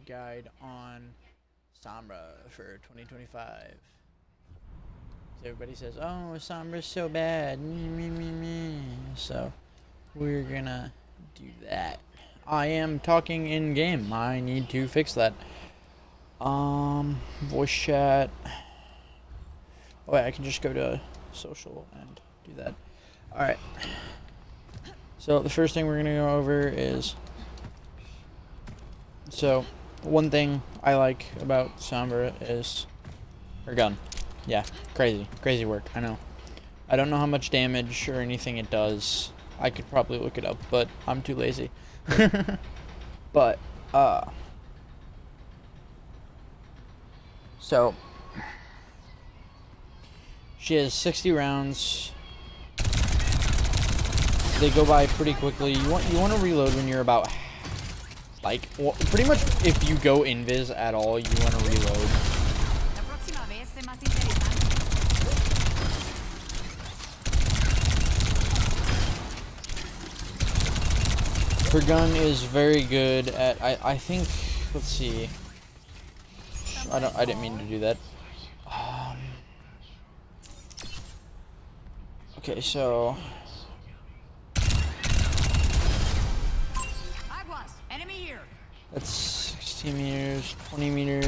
guide on Sombra for 2025. So everybody says, "Oh, Sombra's so bad," so we're gonna do that. I am talking in game. I need to fix that. Voice chat. Oh wait, I can just go to social and do that. All right. So the first thing we're gonna go over is, so one thing I like about Sombra is her gun. Yeah, crazy work, I know. I don't know how much damage or anything it does. I could probably look it up, but I'm too lazy. But, so, she has 60 rounds. They go by pretty quickly. You want to reload when you're about, like, well, pretty much if you go invis at all, you want to reload. Her gun is very good at, I think, let's see. I didn't mean to do that. Okay, so that's 60 meters, 20 meters.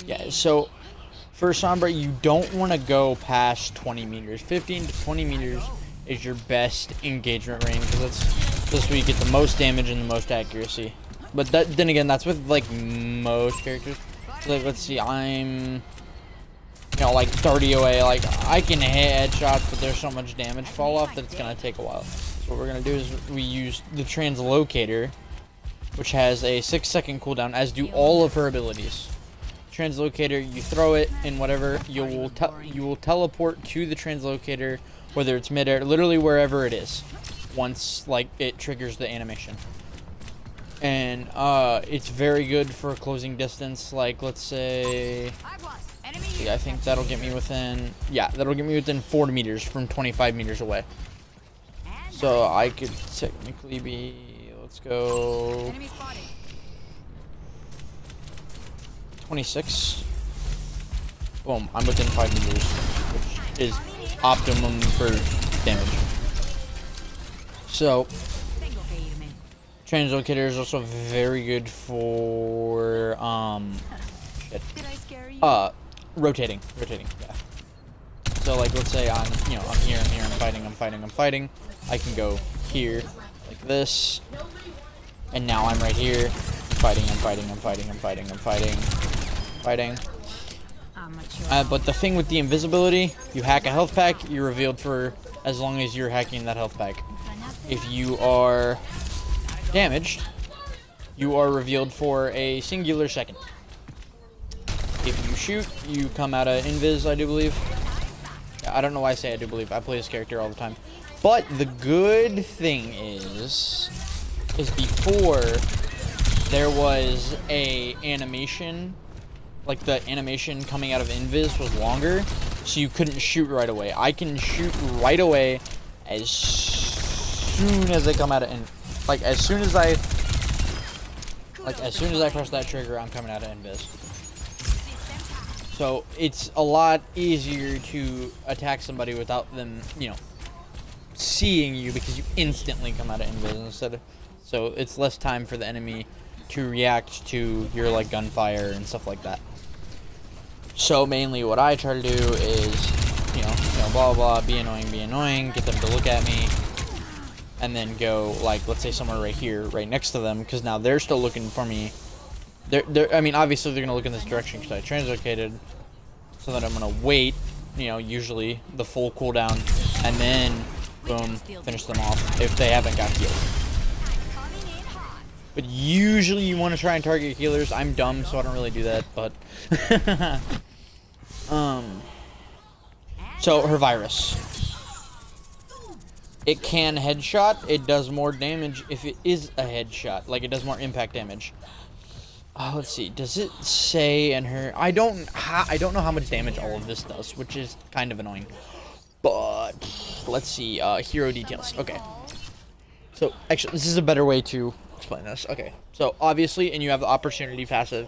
Yeah, so for Sombra, you don't want to go past 20 meters. 15 to 20 meters is your best engagement range. That's where you get the most damage and the most accuracy. But then again, that's with like most characters. So, like, let's see, I'm, like 30 away. Like, I can hit headshots, but there's so much damage fall off that it's gonna take a while. So what we're gonna do is we use the translocator, which has a 6-second cooldown, as do all of her abilities. Translocator, you throw it in whatever, you will teleport to the translocator, whether it's midair, literally wherever it is, once like it triggers the animation. And it's very good for closing distance. Like, let's say, I think that'll get me within, that'll get me within 40 meters from 25 meters away. So I could technically be, let's go 26. Boom, I'm within 5 meters, which is optimum for damage. So translocator is also very good for rotating, yeah. So like, let's say I'm here, I'm fighting. I can go here like this, and now I'm right here fighting. But the thing with the invisibility, you hack a health pack, you're revealed for as long as you're hacking that health pack. If you are damaged, you are revealed for a singular second. If you shoot, you come out of invis, I do believe. I don't know why I say I do believe. I play this character all the time. But the good thing is before there was a animation, like the animation coming out of invis was longer, so you couldn't shoot right away. I can shoot right away as soon as they come out of invis. Like, as soon as I press that trigger, I'm coming out of invis. So it's a lot easier to attack somebody without them, seeing you, because you instantly come out of invis so it's less time for the enemy to react to your like gunfire and stuff like that. So mainly what I try to do is, blah blah, be annoying, get them to look at me, and then go, like, let's say somewhere right here, right next to them, because now they're still looking for me. I mean, obviously they're gonna look in this direction because I translocated, so that I'm gonna wait, usually the full cooldown, and then boom, finish them off if they haven't got healed. But usually you want to try and target healers. I'm dumb, so I don't really do that, but so her virus, it can headshot. It does more damage if it is a headshot. Like, it does more impact damage. Let's see. Does it say in her? I don't know how much damage all of this does, which is kind of annoying. But let's see. Hero details. Okay. So actually, this is a better way to explain this. Okay, so obviously, and you have the opportunity passive,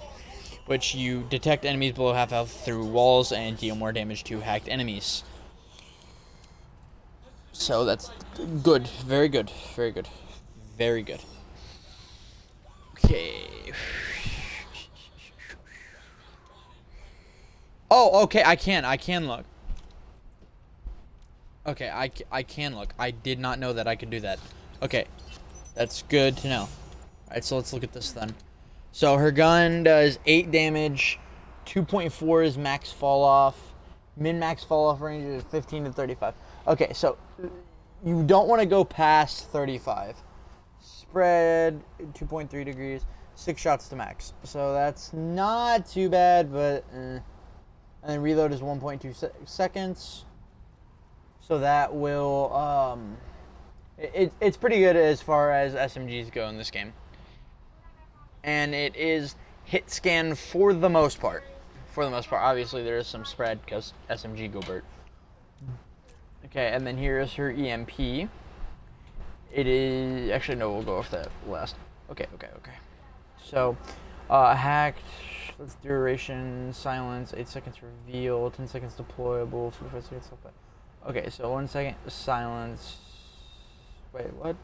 which you detect enemies below half health through walls and deal more damage to hacked enemies. So that's good. Very good. Very good. Very good. Okay. Oh, okay. I can look. Okay, I can look. I did not know that I could do that. Okay. That's good to know. Alright, so let's look at this then. So her gun does 8 damage. 2.4 is max fall off. Min max fall off range is 15 to 35. Okay, so you don't want to go past 35. Spread 2.3 degrees. 6 shots to max. So that's not too bad, but and then reload is 1.2 seconds. So that will it's pretty good as far as SMGs go in this game. And it is hit scan for the most part. For the most part. Obviously there is some spread because SMG Gobert. Okay, and then here is her EMP. It is actually no, we'll go off that last. Okay. So hacked, let's duration, silence, 8 seconds reveal, 10 seconds deployable, 45 seconds like that. Okay, so 1 second silence. Wait, what?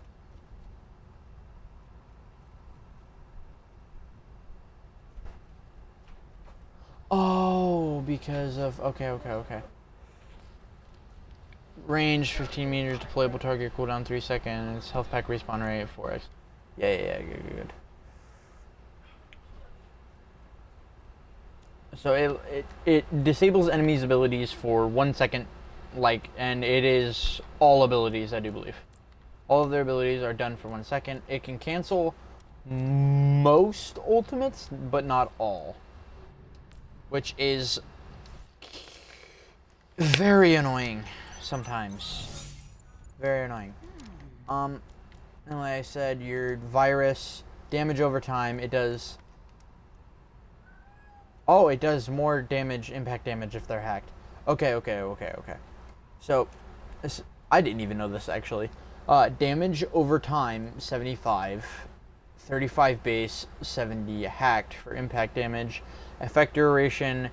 Oh, because of okay. Range 15 meters, deployable target cooldown 3 seconds, health pack respawn rate 4x. Yeah, good. So it disables enemies' abilities for 1 second, and it is all abilities, I do believe. All of their abilities are done for 1 second. It can cancel most ultimates, but not all, which is very annoying sometimes. Very annoying. And like I said, your virus damage over time, it does. Oh, it does more damage, impact damage if they're hacked. Okay. So, I didn't even know this actually. Damage over time, 75. 35 base, 70 hacked for impact damage. Effect duration,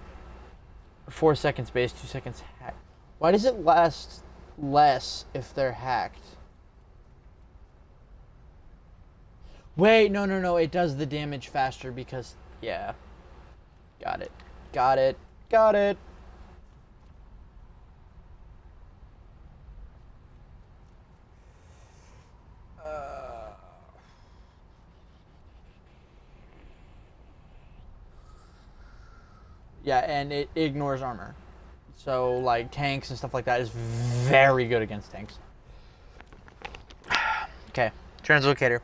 4 seconds base, 2 seconds hacked. Why does it last less if they're hacked? Wait, no, it does the damage faster because, yeah. Got it. Yeah, and it ignores armor. So, like, tanks and stuff like that is very good against tanks. Okay, translocator.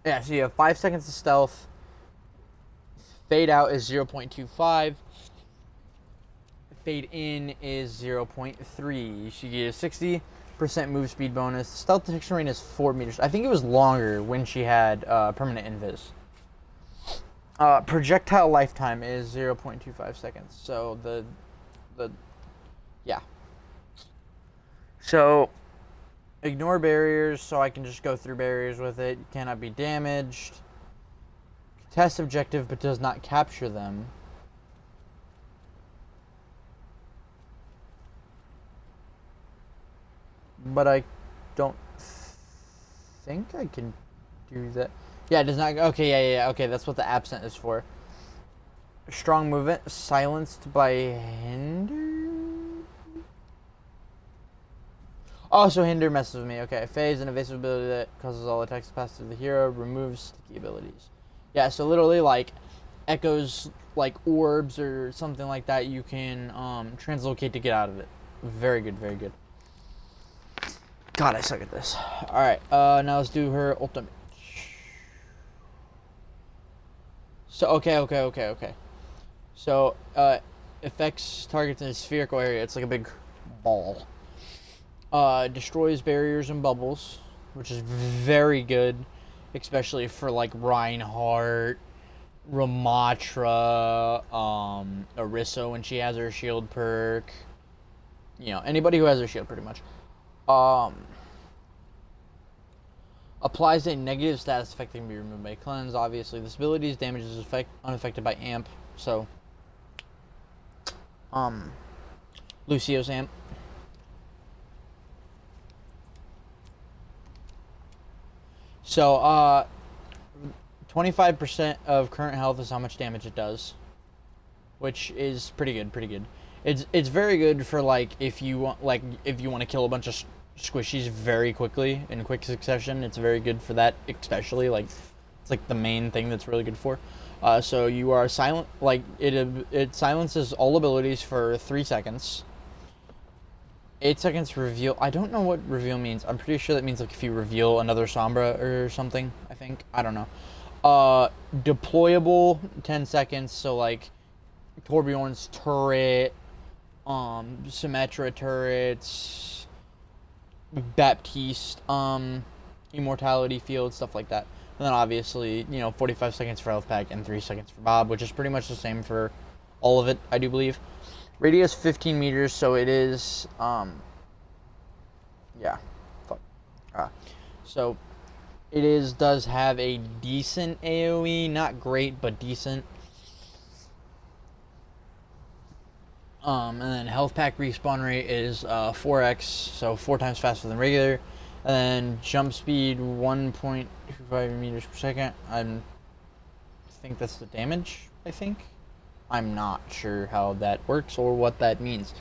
Yeah, so you have 5 seconds of stealth. Fade out is 0.25. Fade in is 0.3. So you get a 60% move speed bonus. Stealth detection rate is 4 meters. I think it was longer when she had permanent invis. Projectile lifetime is 0.25 seconds. So yeah. So ignore barriers, so I can just go through barriers with it. Cannot be damaged. Test objective, but does not capture them. But I don't think I can do that. Yeah, it does not. Okay, yeah. Okay, that's what the absent is for. Strong movement, silenced by hinder. Oh, so hinder messes with me. Okay, phase, an evasive ability that causes all attacks to pass through the hero, removes sticky abilities. Yeah, so literally, like, echoes, like orbs or something like that, you can translocate to get out of it. Very good. God, I suck at this. Alright, now let's do her ultimate. So, okay. So, affects targets in a spherical area. It's like a big ball. Destroys barriers and bubbles, which is very good, especially for like Reinhardt, Ramatra, Orisa when she has her shield perk. You know, anybody who has her shield pretty much. Applies a negative status effect that can be removed by cleanse. Obviously, this ability's damage is unaffected by amp. So, Lucio's amp. So, 25% of current health is how much damage it does, which is pretty good. Pretty good. It's very good for like if you want to kill a bunch of squishies very quickly in quick succession. It's very good for that, especially like it's like the main thing that's really good for. So you are silent, like it silences all abilities for 3 seconds. 8 seconds reveal. I don't know what reveal means. I'm pretty sure that means like if you reveal another Sombra or something. I think, I don't know. Deployable 10 seconds. So like Torbjorn's turret, Symmetra turrets, Baptiste, Immortality Field, stuff like that. And then obviously, 45 seconds for health pack and 3 seconds for Bob, which is pretty much the same for all of it, I do believe. Radius 15 meters, so it is, yeah, fuck. So it does have a decent AoE, not great, but decent. And then health pack respawn rate is 4x, so 4 times faster than regular. And then jump speed 1.25 meters per second. I think that's the damage, I think. I'm not sure how that works or what that means.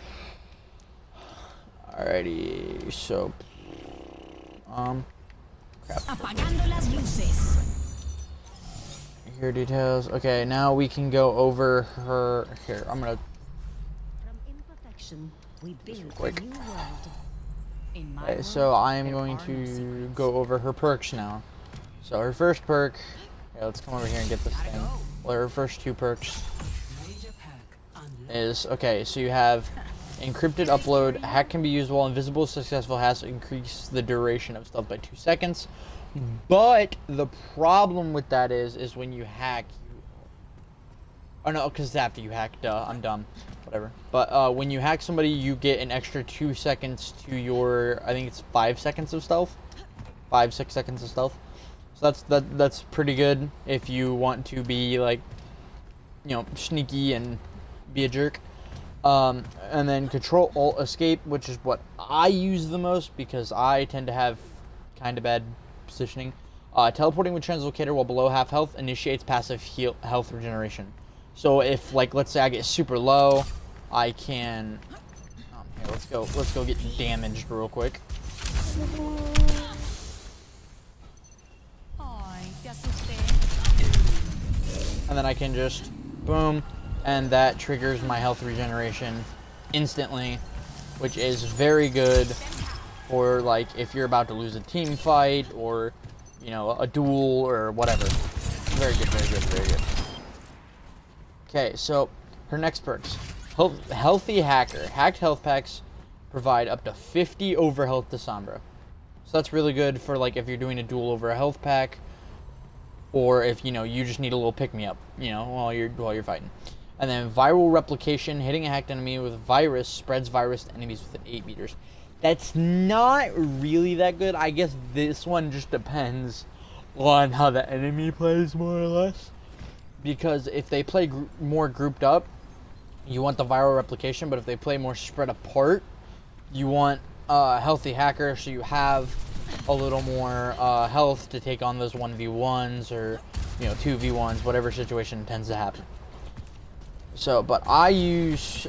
Alrighty, so crap. Here details. Okay, now we can go over her. Here, I'm gonna. We build quick. a new world. In my Okay, so world, I am there going are no to secrets. go over her perks now. So her first perk. Yeah, let's come over here and get this thing. Well, her first 2 perks is okay. So you have encrypted upload. Hack can be used while invisible. Successful has increased the duration of stuff by 2 seconds. But the problem with that is when you hack. Oh no, because after you hack, duh, I'm dumb. Whatever. But when you hack somebody, you get an extra 2 seconds to your, I think it's 5 seconds of stealth. 5-6 seconds of stealth. So that's pretty good if you want to be like, sneaky and be a jerk. And then control alt escape, which is what I use the most because I tend to have kind of bad positioning. Teleporting with translocator while below half health initiates passive health regeneration. So if, like, let's say I get super low, I can. Here, let's go get damaged real quick. And then I can just boom, and that triggers my health regeneration instantly, which is very good for like if you're about to lose a team fight or a duel or whatever. Very good, very good, very good. Okay, so her next perks. Healthy Hacker. Hacked health packs provide up to 50 over health to Sombra. So that's really good for like if you're doing a duel over a health pack, or if you just need a little pick-me-up, while you're fighting. And then viral replication. Hitting a hacked enemy with virus spreads virus to enemies within 8 meters. That's not really that good. I guess this one just depends on how the enemy plays, more or less. Because if they play more grouped up, you want the viral replication, but if they play more spread apart, you want healthy hacker, so you have a little more health to take on those 1v1s or 2v1s, whatever situation tends to happen. So, but I use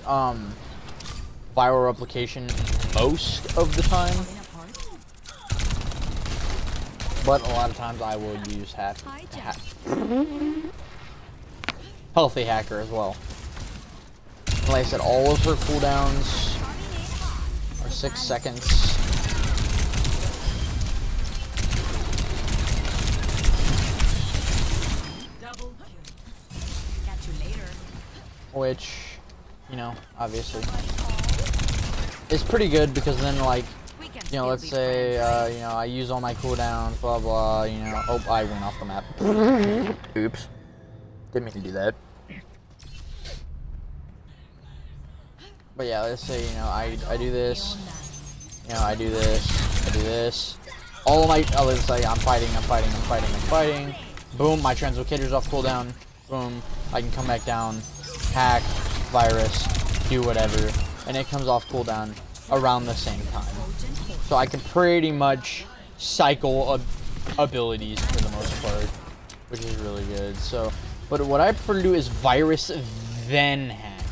viral replication most of the time, but a lot of times I will use healthy hacker as well. Like I said, all of her cooldowns are 6 seconds. Which, obviously is pretty good because then, like, let's say, I use all my cooldowns, blah blah, oh, I went off the map. Oops. Didn't mean to do that. But yeah, let's say, I do this, I do this, I do this, all of my, oh, let's say I'm fighting. Boom, my translocator's off cooldown. Boom, I can come back down, hack, virus, do whatever, and it comes off cooldown around the same time. So I can pretty much cycle abilities for the most part, which is really good. So, but what I prefer to do is virus then hack.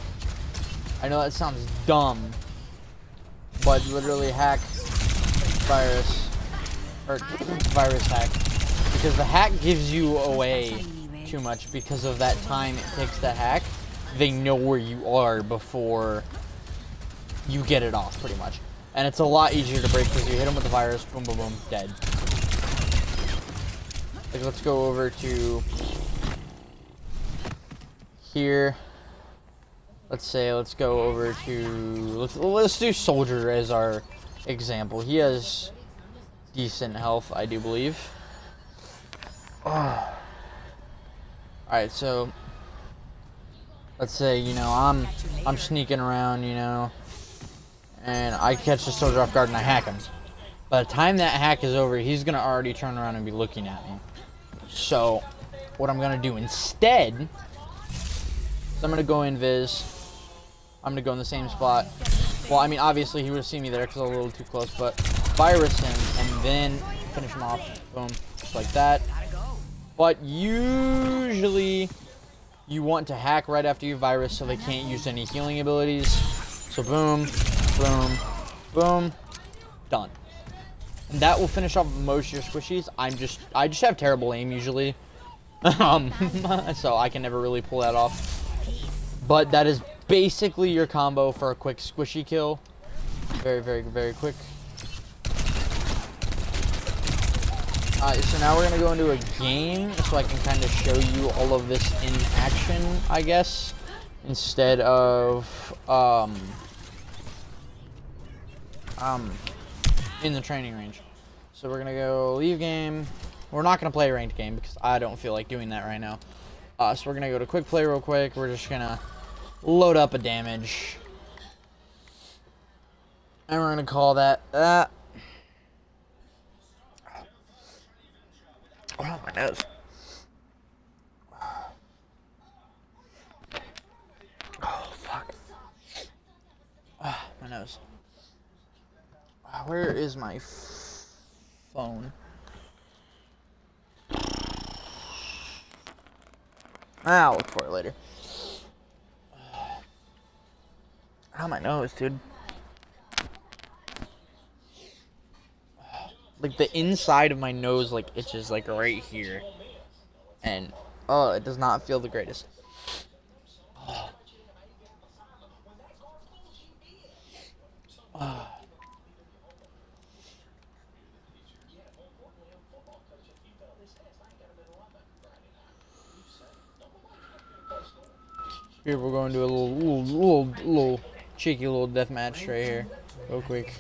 I know that sounds dumb, but literally hack, virus, or virus hack, because the hack gives you away too much because of that time it takes to hack. They know where you are before you get it off, pretty much. And it's a lot easier to break because you hit them with the virus, boom, boom, boom, dead. Like, let's go over to here. Let's go over to, let's do Soldier as our example. He has decent health, I do believe. Oh. Alright, so let's say, you know, I'm sneaking around, you know, and I catch the soldier off guard and I hack him. By the time that hack is over, he's gonna already turn around and be looking at me. So what I'm gonna do instead is I'm gonna go invis. I'm gonna go in the same spot. Well, I mean, obviously he would have seen me there because I was a little too close, but virus him and then finish him off. Boom, just like that. But usually you want to hack right after you virus so they can't use any healing abilities. So boom, boom, boom, done. And that will finish off most of your squishies. I just have terrible aim usually. So I can never really pull that off. But that is basically your combo for a quick squishy kill. Very, very, very quick. So now we're gonna go into a game so I can kind of show you all of this in action, I guess, instead of in the training range. So we're gonna go leave game. We're not gonna play a ranked game because I don't feel like doing that right now. So we're gonna go to quick play real quick. We're just gonna load up a damage, and we're gonna call that that. Oh, my nose. Oh, fuck. Oh, my nose. Where is my phone? I'll look for it later. Oh, my nose, dude. Like, the inside of my nose, like, itches, like, right here. And, oh, it does not feel the greatest. Oh. Oh. Here, we're going to a little cheeky little death match right here. Real quick.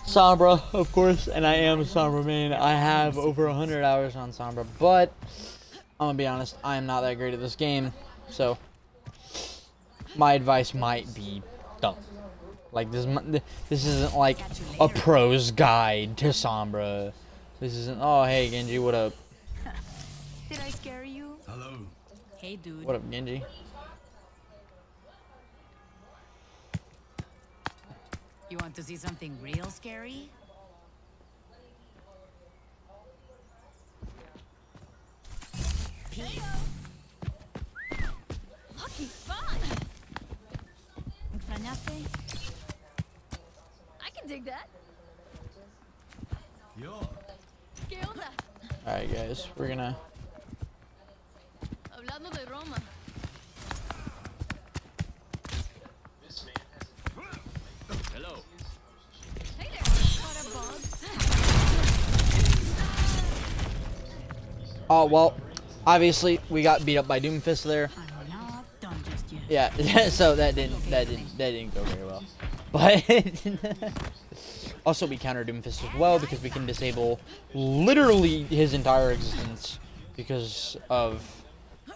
Sombra, of course, and I am a Sombra main. I have over 100 hours on Sombra, but I'm gonna be honest, I am not that great at this game, so my advice might be dumb. Like, this isn't like a pro's guide to Sombra. This isn't, oh, hey, Genji, what up? Did I scare you? Hello. Hey, dude. What up, Genji? You want to see something real scary? Peace. Lucky fun. ¿Extrañaste? I can dig that. Yo. ¿Qué onda? Alright, guys, we're gonna... Hablando de Roma. Hello. Hey there. What a bug. Oh, well, obviously, we got beat up by Doomfist there. I'm not done just yet. Yeah, so that didn't go very well. But also we counter Doomfist as well because we can disable literally his entire existence because of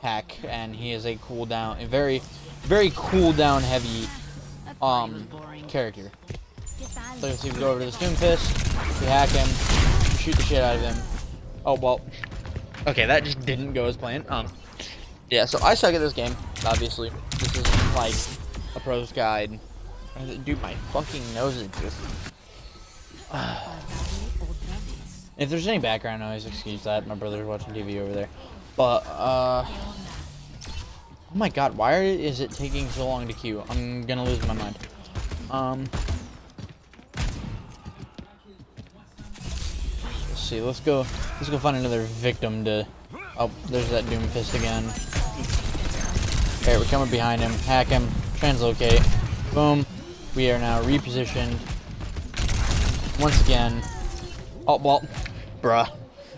hack, and he is a cooldown, a very, very cooldown heavy character. So let's see if we go over to the Doomfist, we hack him, shoot the shit out of him. Oh, well. Okay, that just didn't go as planned. Yeah, so I suck at this game, obviously. This is like a pro's guide. Dude, my fucking nose is just... If there's any background noise, excuse that. My brother's watching TV over there. But, oh my god, why is it taking so long to queue? I'm gonna lose my mind. Let's see, let's go find another victim to... Oh, there's that Doomfist again. Okay, we're coming behind him. Hack him. Translocate. Boom. We are now repositioned. Once again. Oh, well. Bruh.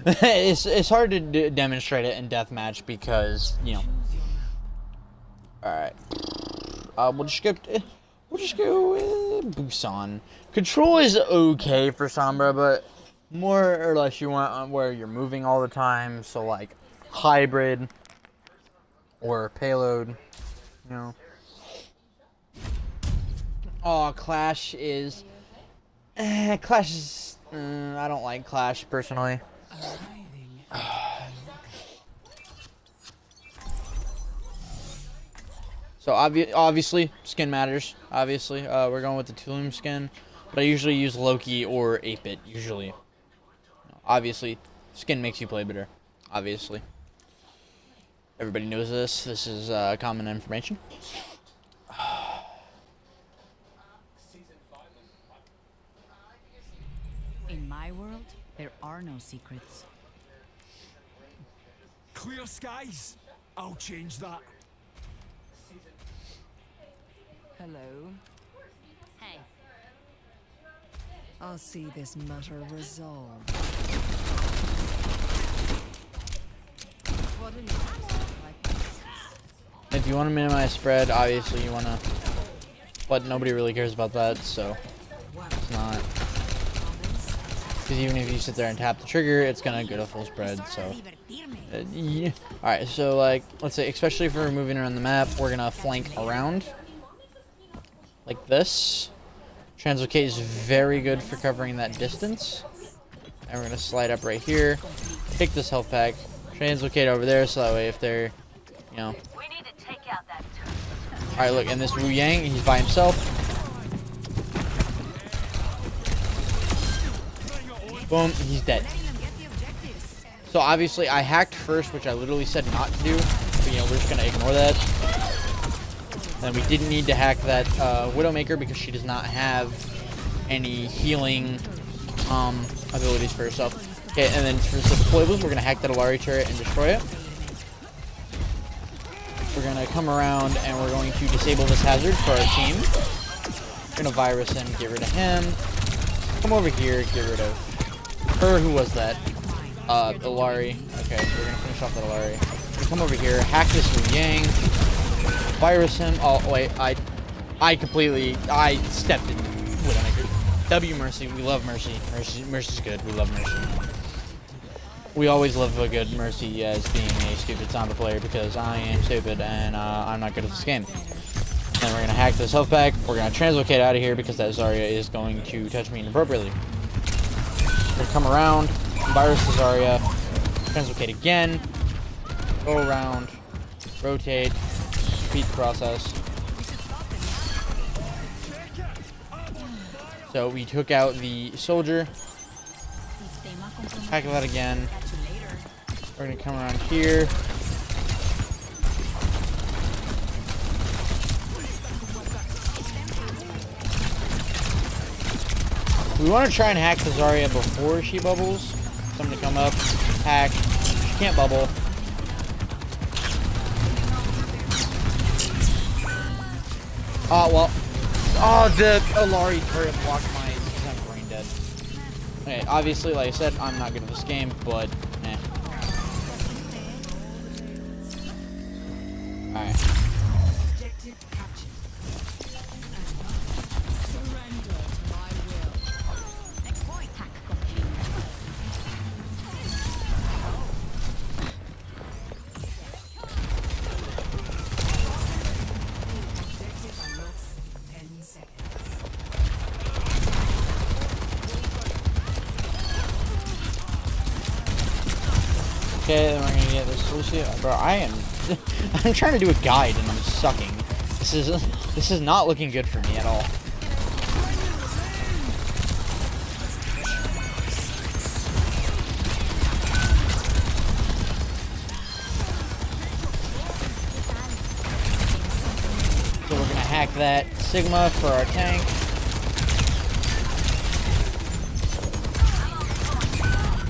it's hard to demonstrate it in deathmatch because, you know. Alright. We'll just go Busan. Control is okay for Sombra, but more or less you want where you're moving all the time, so like hybrid or payload, you know. Oh, Clash is I don't like Clash personally. So obviously skin matters. Obviously, we're going with the Tulum skin, but I usually use Loki or 8-bit usually. Obviously, skin makes you play better. Obviously. Everybody knows this. This is common information. In my world, there are no secrets. Clear skies. I'll change that. Hello. Hey. I'll see this matter resolved. What do you If you want to minimize spread, obviously you want to, but nobody really cares about that, so it's not. Because even if you sit there and tap the trigger, it's gonna go to full spread. So, yeah. All right. So like, let's say, especially if we're moving around the map, we're gonna flank around like this. Translocate is very good for covering that distance. And we're gonna slide up right here, take this health pack, translocate over there, so that way if they're, you know. We need to take out that turret. All right, look, and this Wu Yang, he's by himself. Boom, he's dead. So obviously I hacked first, which I literally said not to do, but you know, we're just gonna ignore that. And we didn't need to hack that Widowmaker because she does not have any healing abilities for herself. Okay, and then for the deployables, we're gonna hack that Alari turret and destroy it. We're gonna come around and we're going to disable this hazard for our team. We're gonna virus him, get rid of him. Come over here, get rid of her. Who was that? Alari. Okay, so we're gonna finish off that Alari. We're gonna come over here, hack this Wu Yang, virus him. Oh wait, I stepped in Widowmaker. W Mercy, we love Mercy. Mercy's good. We love Mercy. We always love a good Mercy as being a stupid Sombra player because I am stupid and I'm not good at this game. And we're gonna hack this health pack. We're gonna translocate out of here because that Zarya is going to touch me inappropriately. We're gonna come around, virus the Zarya, translocate again, go around, rotate, repeat the process. So we took out the soldier, hack that again. We're gonna come around here. We want to try and hack the Zarya before she bubbles. Somebody come up, hack. She can't bubble. Oh, well. Oh, the Alari turret blocked my... because I'm brain dead. Okay, obviously, like I said, I'm not good at this game, but... eh. Alright. Okay, then we're gonna get this Lucio. Bro, I am. I'm trying to do a guide and I'm sucking. This is not looking good for me at all. So we're gonna hack that Sigma for our tank.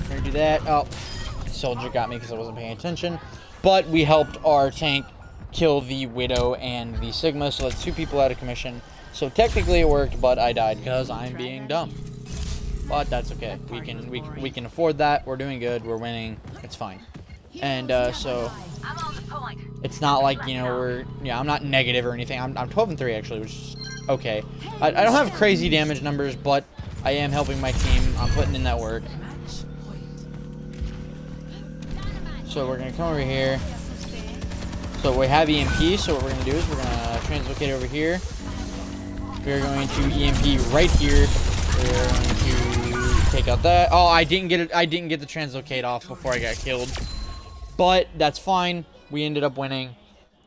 We're gonna do that. Oh, soldier got me because I wasn't paying attention. But we helped our tank kill the Widow and the Sigma, so that's 2 people out of commission. So technically it worked, but I died because I'm being dumb. But that's okay. We can afford that. We're doing good. We're winning. It's fine. And so it's not like, you know, I'm not negative or anything. I'm 12-3 actually, which is okay. I don't have crazy damage numbers, but I am helping my team. I'm putting in that work. So we're gonna come over here. So we have EMP, so what we're going to do is we're going to translocate over here. We're going to EMP right here. We're going to take out that. Oh, I didn't get it. I didn't get the translocate off before I got killed. But that's fine. We ended up winning.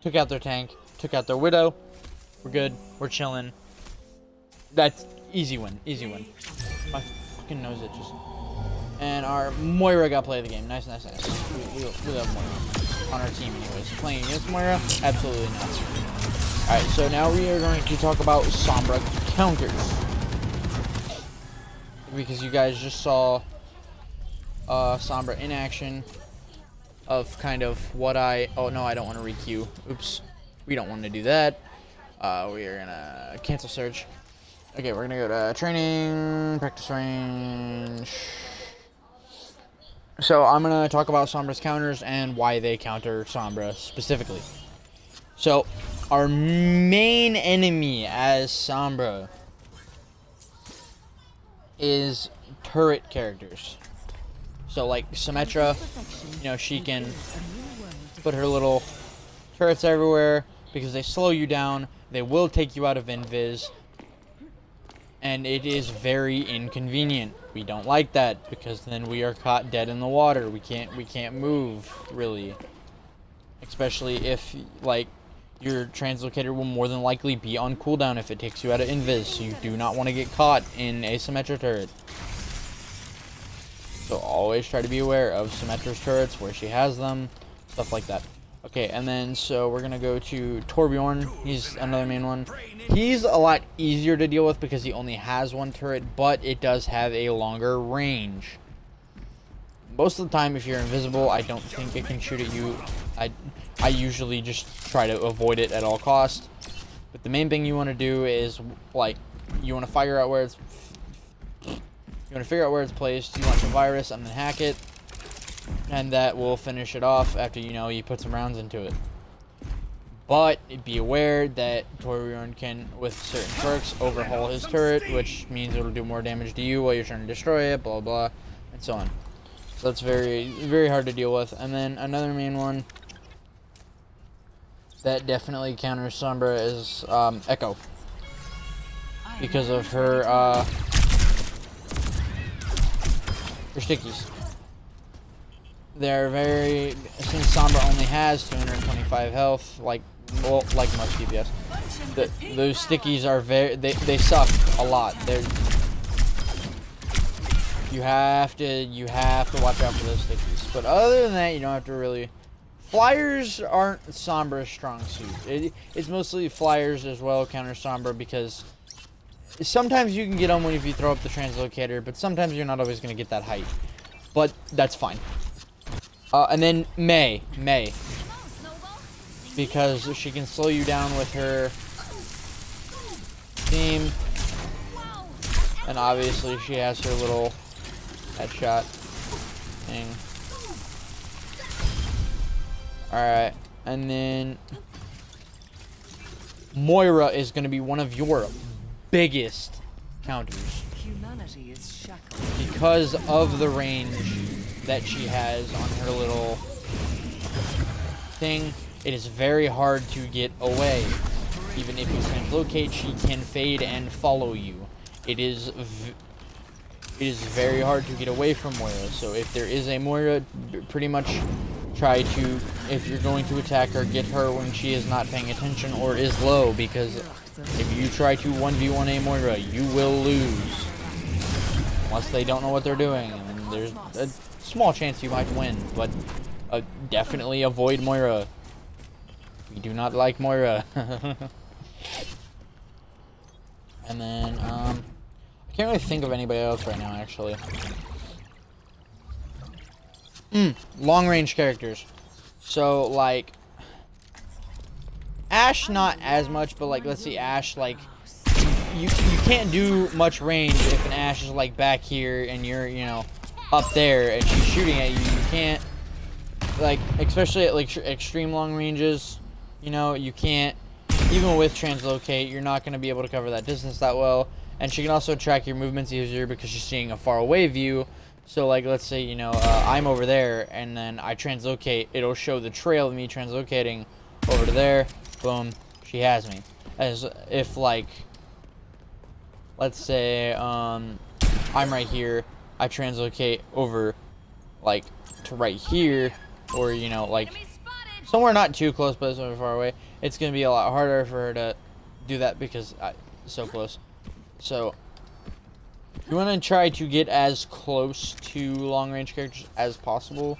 Took out their tank. Took out their Widow. We're good. We're chilling. That's easy win. Easy win. My fucking nose itches. And our Moira got play of the game. Nice, nice, nice. We love Moira. On our team anyways. Playing against Moira? Absolutely not. Alright, so now we are going to talk about Sombra counters. Because you guys just saw Sombra in action of kind of what oh no, I don't want to requeue. Oops. We don't want to do that. We are gonna cancel search. Okay, we're gonna go to training, practice range. So I'm going to talk about Sombra's counters and why they counter Sombra specifically. So our main enemy as Sombra is turret characters. So like Symmetra, you know, she can put her little turrets everywhere because they slow you down. They will take you out of invis. And it is very inconvenient. We don't like that because then we are caught dead in the water. We can't move really. Especially if like your translocator will more than likely be on cooldown if it takes you out of invis. So you do not want to get caught in a Symmetra turret. So always try to be aware of Symmetra's turrets, where she has them, stuff like that. Okay, and then so we're gonna go to Torbjorn. He's another main one. He's a lot easier to deal with because he only has 1 turret, but it does have a longer range. Most of the time, if you're invisible, I don't think it can shoot at you. I usually just try to avoid it at all costs. But the main thing you want to do is like you want to figure out where it's placed. You launch a virus and then hack it. And that will finish it off after, you know, you put some rounds into it. But be aware that Torbjorn can, with certain perks, overhaul his turret, which means it'll do more damage to you while you're trying to destroy it, blah, blah, and so on. So that's very, very hard to deal with. And then another main one that definitely counters Sombra is Echo. Because of her stickies. They're very, since Sombra only has 225 health, like most DPS, those stickies are they suck a lot. You have to watch out for those stickies. But other than that, you don't have to really. Flyers aren't Sombra's strong suit. It's mostly flyers as well counter Sombra because sometimes you can get them if you throw up the translocator, but sometimes you're not always going to get that height. But that's fine. And then May. Because she can slow you down with her team. And obviously she has her little headshot thing. Alright. And then Moira is going to be one of your biggest counters. Because of the range that she has on her little thing, it is very hard to get away. Even if you translocate, she can fade and follow you. It is it is very hard to get away from Moira. So if there is a Moira, pretty much try to, if you're going to attack her, get her when she is not paying attention or is low, because if you try to 1v1 a Moira, you will lose. Unless they don't know what they're doing, and there's a small chance you might win, but definitely avoid Moira. We do not like Moira. And then, I can't really think of anybody else right now, actually. Long-range characters. So, like, Ashe, not as much, but, like, let's see, Ashe, like, you can't do much range if an Ashe is, like, back here and you're, you know, up there and she's shooting at you. You can't, like, especially at, like, extreme long ranges, you know, you can't, even with translocate, you're not going to be able to cover that distance that well. And she can also track your movements easier because she's seeing a far away view. So, like, let's say, you know, I'm over there, and then I translocate. It'll show the trail of me translocating over to there. Boom. She has me. As if, like, let's say, I'm right here. I translocate over, like, to right here. Or, you know, like, somewhere not too close, but somewhere far away. It's going to be a lot harder for her to do that because it's so close. So, you want to try to get as close to long-range characters as possible.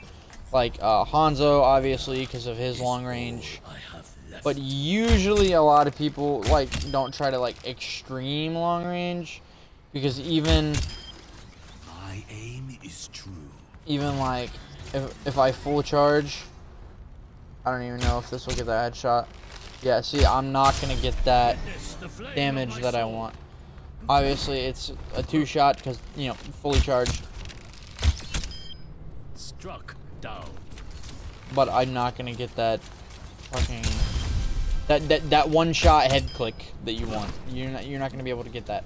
Like, Hanzo, obviously, because of his long range. But usually a lot of people, like, don't try to, like, extreme long range. Because even... My aim is true. Even, like, if I full charge... I don't even know if this will get that headshot. Yeah, see, I'm not going to get that damage that I want. Obviously, it's a 2-shot because, you know, fully charged. Struck down. But I'm not going to get that fucking... That one-shot head click that you want. You're not going to be able to get that.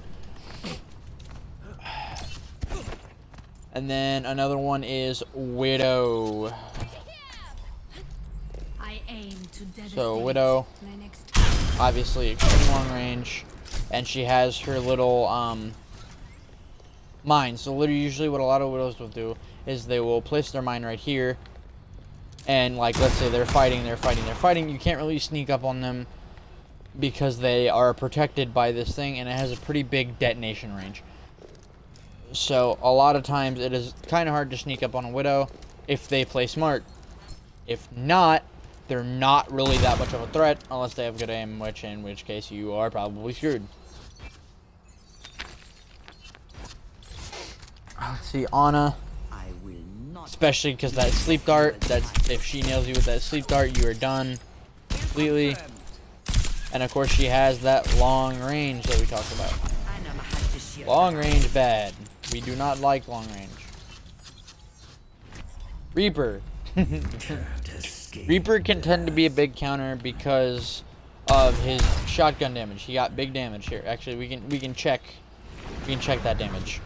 And then another one is Widow. So Widow, obviously extreme long range, and she has her little mine. So literally, usually what a lot of Widows will do is they will place their mine right here, and like let's say they're fighting. You can't really sneak up on them because they are protected by this thing, and it has a pretty big detonation range. So a lot of times it is kind of hard to sneak up on a Widow if they play smart. If not, they're not really that much of a threat unless they have good aim, in which case you are probably screwed. Let's see, Ana. Especially because that sleep dart, if she nails you with that sleep dart, you are done completely. And of course she has that long range that we talked about. Long range bad. We do not like long range. Reaper. Reaper can tend to be a big counter because of his shotgun damage. He got big damage here. Actually, we can check that damage.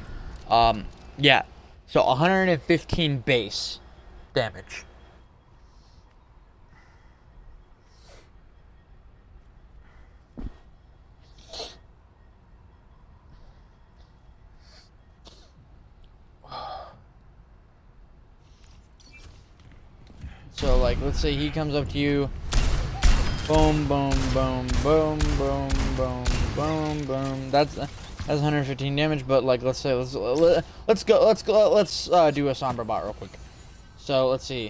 Yeah. So 115 base damage. So, like, let's say he comes up to you. Boom, boom, boom, boom, boom, boom, boom, boom. That's 115 damage. But like, let's say let's do a Sombra bot real quick. So let's see.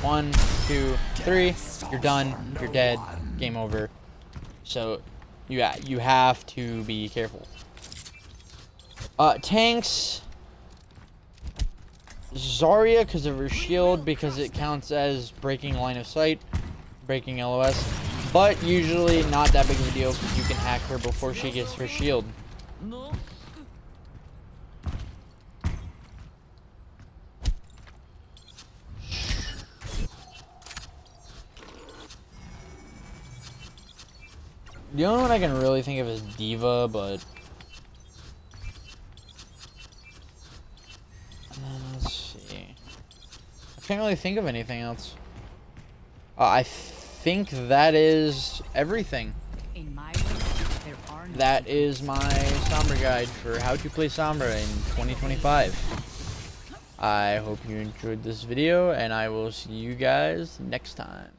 1, 2, 3. You're done. You're dead. Game over. So you have to be careful. Tanks. Zarya because of her shield, because it counts as breaking line of sight, breaking LOS, but usually not that big of a deal because you can hack her before she gets her shield. The only one I can really think of is Diva, but let's see. I can't really think of anything else. I think that is everything. In my world, there are that is my Sombra guide for how to play Sombra in 2025. I hope you enjoyed this video, and I will see you guys next time.